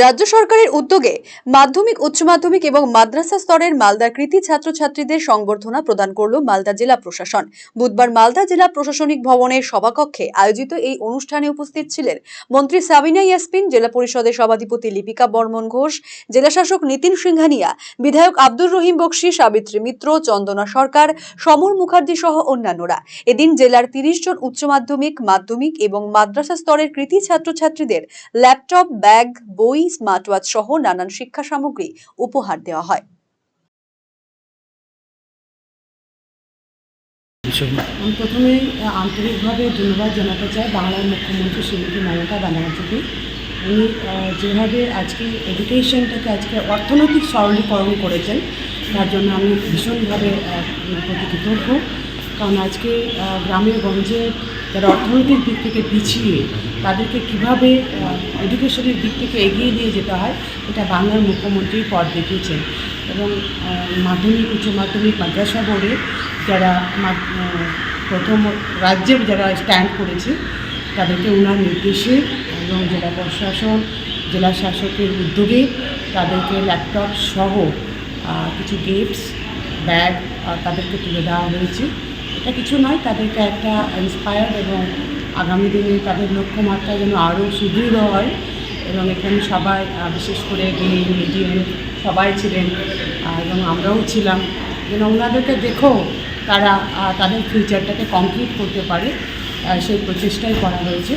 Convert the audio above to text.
রাজ্য সরকারের উদ্যোগে মাধ্যমিক উচ্চ মাধ্যমিক এবং মাদ্রাসা স্তরের মালদার কৃতি ছাত্রছাত্রীদের সংবর্ধনা প্রদান করল মালদা জেলা প্রশাসন। বুধবার মালদা জেলা প্রশাসনিক ভবনের সভাকক্ষে আয়োজিত এই অনুষ্ঠানে উপস্থিত ছিলেন মন্ত্রী সাবিনা ইয়াসমিন, জেলা পরিষদের সভাধিপতি লিপিকা বর্মন ঘোষ, জেলাশাসক নিতিন সিংহানিয়া, বিধায়ক আব্দুর রহিম বক্সি, সাবিত্রী মিত্র, চন্দনা সরকার, সমর মুখার্জি সহ অন্যান্যরা। এদিন জেলার 30 জন উচ্চ মাধ্যমিক, মাধ্যমিক এবং মাদ্রাসা স্তরের কৃতি ছাত্রছাত্রীদের ল্যাপটপ, ব্যাগ, বই, স্মার্ট ওয়াচ সহ নানান শিক্ষা সামগ্রী উপহার দেওয়া হয়। আমি প্রথমেই আন্তরিকভাবে ধন্যবাদ জানাতে চাই বাংলার মুখ্যমন্ত্রী শ্রীমতী মমতা ব্যানার্জিকে। উনি যেভাবে আজকে এডুকেশনটাকে আজকে অর্থনৈতিক সরলীকরণ করেছেন, তার জন্য আমি ভীষণভাবে প্রতি কৃতজ্ঞ। কারণ আজকে গ্রামে গঞ্জে যারা অর্থনৈতিক দিক থেকে পিছিয়ে, তাদেরকে কীভাবে এডুকেশনের দিক থেকে এগিয়ে নিয়ে যেতে হয়, এটা বাংলার মুখ্যমন্ত্রী পথ দেখিয়েছেন। এবং মাধ্যমিক, উচ্চ মাধ্যমিক, মাদ্রাসা বোর্ডে যারা প্রথম রাজ্যে যারা স্ট্যান্ড করেছে, তাদেরকে ওনার নির্দেশে এবং জেলা প্রশাসন, জেলা শাসকের উদ্যোগে তাদেরকে ল্যাপটপ সহ কিছু গিফটস, ব্যাগ তাদেরকে তুলে দেওয়া হয়েছে। এটা কিছু নয়, তাদেরকে একটা ইন্সপায়ার্ড এবং আগামী দিনে তাদের লক্ষ্যমাত্রা যেন আরও সুদৃঢ় হয়। এবং এখানে সবাই, বিশেষ করে মিডিয়াম সবাই ছিলেন এবং আমরাও ছিলাম, যেন ওনাদেরকে দেখেও তারা তাদের ফিউচারটাকে কমপ্লিট করতে পারে, সেই প্রচেষ্টাই করা হয়েছে।